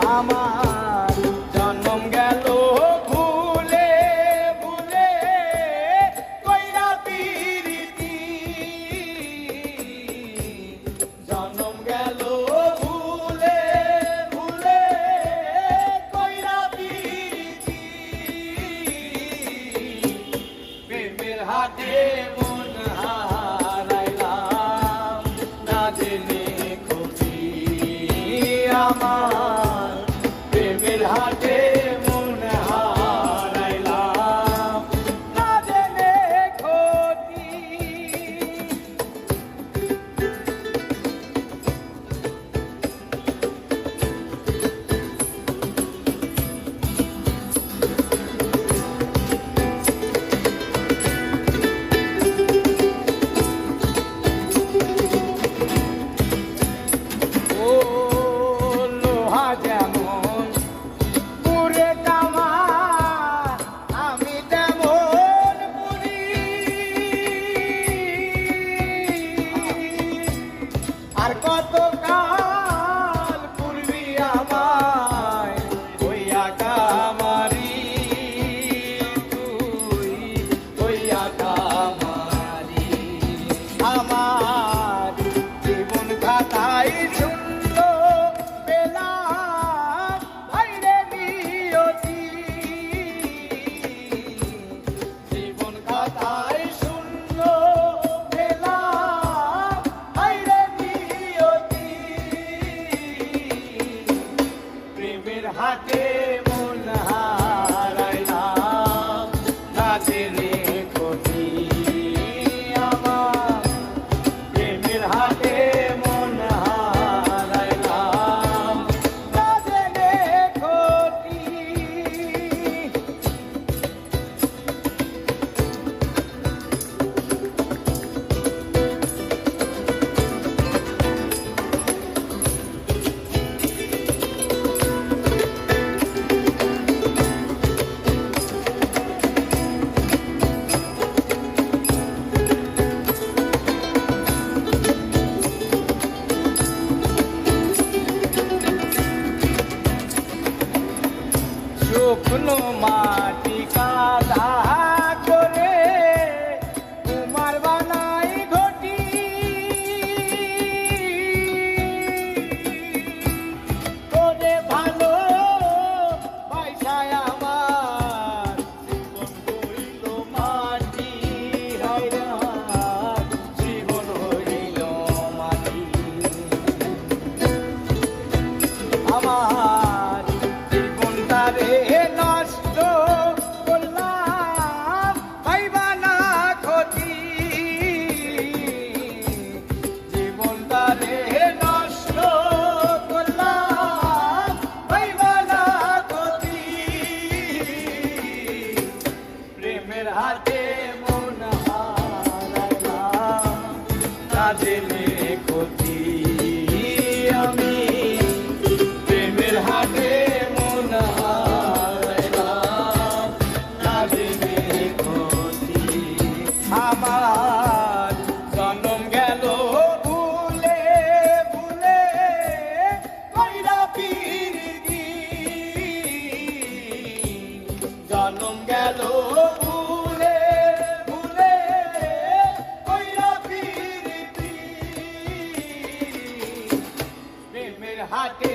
আমার জন্ম গেল ভুলে ভুলে কইরা পিরিতি জন্ম গেল ভুলে ভুলে কইরা পিরিতি প্রেমের হাতে মন হারাইলাম না জেনে খুঁজি আমার প্রেমের হাতে মন হারাইলাম না জেনে ক্ষতি ও লোহা যেমন পুরে কামা আমি তেমন পুরি আর কত কাল পূর্বী আমায় হইয়া কামারি তুই হইয়া কামারি আমার জীবন খাতায় শূন্য পেলাম ভাইরে নিয়তি জীবন খাতায় শূন্য পেলাম ভাইরে নিয়তি প্রেমের হাতে মন হারাইলাম না জেনে ক্ষতি আমার প্রেমের হাতে মন হারাইলাম না জেনে ক্ষতি শুকনো মাটি কাদা করে কুমার বানাই ঘটি করে ভালো পয়সায় আমার জীবন হইল মাটি হায়রান জীবন হইল মাটি আমার জীবনটারে নষ্ট করলাম পাইবা না ক্ষতি জীবনটারে নষ্ট করলাম পাইবা না ক্ষতি প্রেমের হাতে মন হারাইলাম না জেনে ক্ষতি আমি প্রেমের হাতে মন হারাইলাম না জেনে ক্ষতি আমার জন্ম গেল ভুলে ভুলে কইরা পিরিতি জন্ম গেল ভুলে ভুলে কইরা পিরিতি প্রেমের হাতে